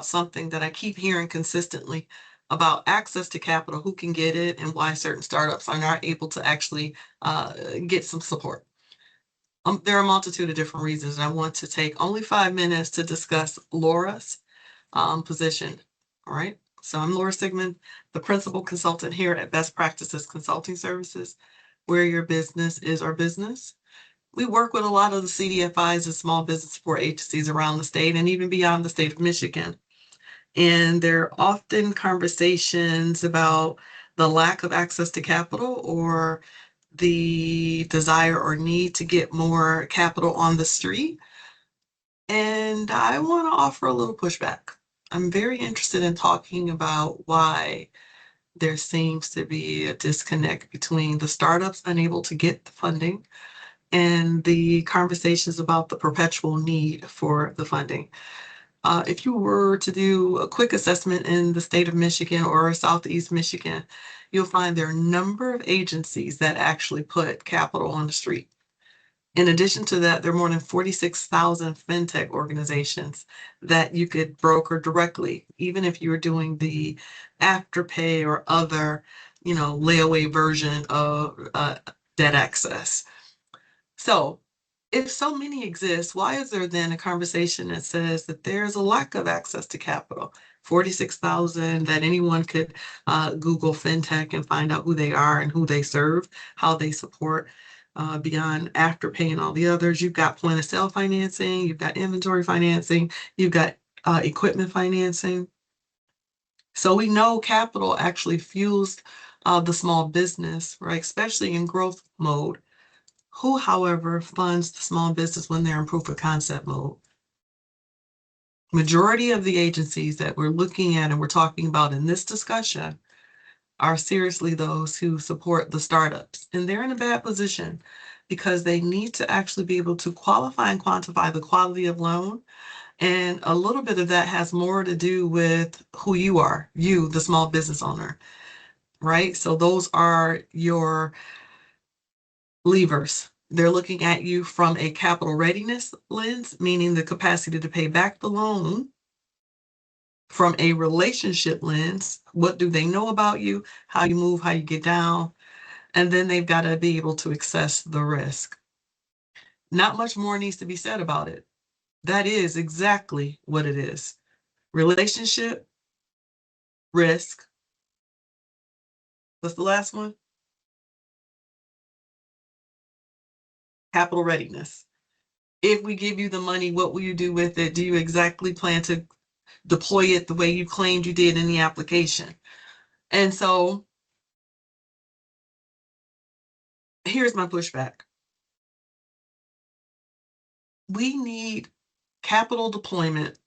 something that I keep hearing consistently about access to capital, who can get it, and why certain startups are not able to actually get some support. There are a multitude of different reasons, and I want to take only 5 minutes to discuss Laura's position. All right. So I'm Laura Sigmund, the principal consultant here at Best Practices Consulting Services, where your business is our business. We work with a lot of the CDFIs and small business support agencies around the state and even beyond the state of Michigan. And there are often conversations about the lack of access to capital or the desire or need to get more capital on the street. And I want to offer a little pushback. I'm very interested in talking about why there seems to be a disconnect between the startups unable to get the funding and the conversations about the perpetual need for the funding. If you were to do a quick assessment in the state of Michigan or Southeast Michigan, you'll find there are a number of agencies that actually put capital on the street. In addition to that, there are more than 46,000 fintech organizations that you could broker directly, even if you were doing the Afterpay or other, layaway version of debt access. So if so many exist, why is there then a conversation that says that there's a lack of access to capital? 46,000 that anyone could Google fintech and find out who they are and who they serve, how they support. Beyond Afterpay and all the others, you've got point of sale financing, you've got inventory financing, you've got equipment financing. So we know capital actually fuels the small business, right? Especially in growth mode. Who, however, funds the small business when they're in proof of concept mode? Majority of the agencies that we're looking at and we're talking about in this discussion are seriously those who support the startups. And they're in a bad position because they need to actually be able to qualify and quantify the quality of loan. And a little bit of that has more to do with who you are, you, the small business owner, right? So those are your levers. They're looking at you from a capital readiness lens, meaning the capacity to pay back the loan. From a relationship lens, what do they know about you, how you move, how you get down? And then they've got to be able to assess the risk. Not much more needs to be said about it. That is exactly what it is. Relationship, risk. What's the last one? Capital readiness. If we give you the money, what will you do with it? Do you exactly plan to deploy it the way you claimed you did in the application? And so here's my pushback. We need capital deployment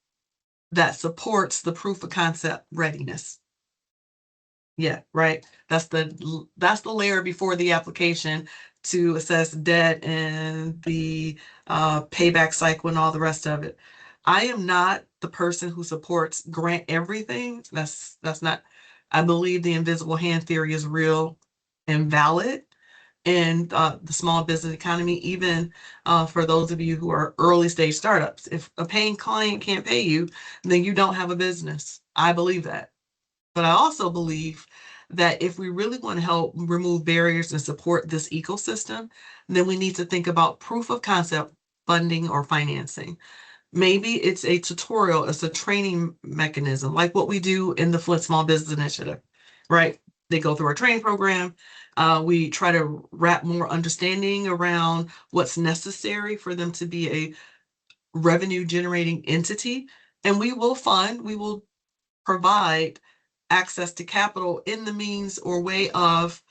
that supports the proof of concept readiness. Yeah, right. That's the layer before the application to assess debt and the payback cycle and all the rest of it. I am not the person who supports grant everything. That's not. I believe the invisible hand theory is real and valid in the small business economy, even for those of you who are early stage startups. If a paying client can't pay you, then you don't have a business. I believe that. But I also believe that if we really want to help remove barriers and support this ecosystem, then we need to think about proof of concept funding or financing. Maybe it's a tutorial, it's a training mechanism, like what we do in the Flint Small Business Initiative, right? They go through our training program. We try to wrap more understanding around what's necessary for them to be a revenue generating entity. And we will provide access to capital in the means or way of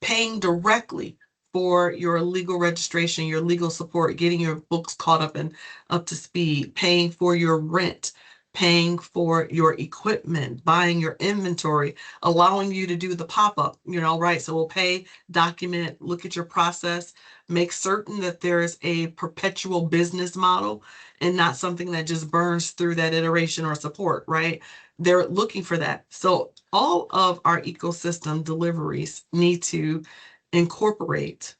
paying directly for your legal registration, your legal support, getting your books caught up and up to speed, paying for your rent, paying for your equipment, buying your inventory, allowing you to do the pop-up, right? So we'll pay, document, look at your process, make certain that there's a perpetual business model and not something that just burns through that iteration or support, right? They're looking for that. So all of our ecosystem deliveries need to incorporate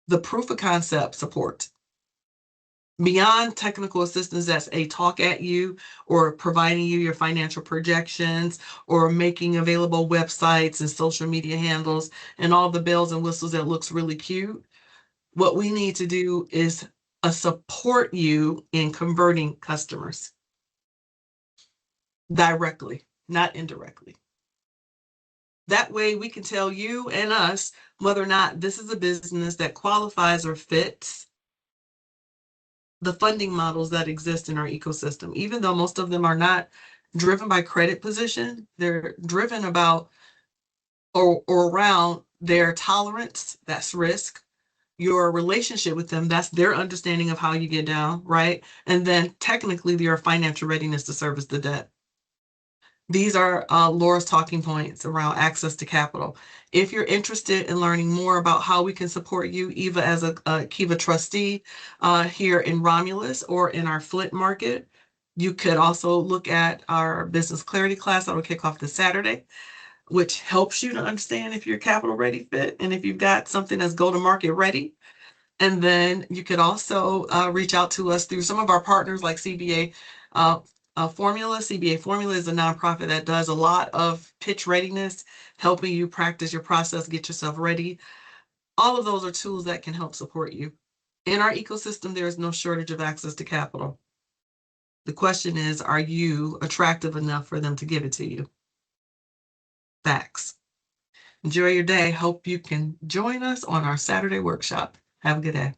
the proof of concept support. Beyond technical assistance, that's a talk at you or providing you your financial projections or making available websites and social media handles and all the bells and whistles that looks really cute. What we need to do is support you in converting customers directly, not indirectly. That way we can tell you and us whether or not this is a business that qualifies or fits the funding models that exist in our ecosystem. Even though most of them are not driven by credit position, they're driven about or around their tolerance, that's risk, your relationship with them, that's their understanding of how you get down, right? And then technically your financial readiness to service the debt. These are Laura's talking points around access to capital. If you're interested in learning more about how we can support you, either as a Kiva trustee here in Romulus or in our Flint market, you could also look at our business clarity class that will kick off this Saturday, which helps you to understand if you're capital ready fit and if you've got something that's go to market ready. And then you could also reach out to us through some of our partners like CBA Formula. CBA Formula is a nonprofit that does a lot of pitch readiness, helping you practice your process, get yourself ready. All of those are tools that can help support you. In our ecosystem, there is no shortage of access to capital. The question is, are you attractive enough for them to give it to you? Facts. Enjoy your day. Hope you can join us on our Saturday workshop. Have a good day.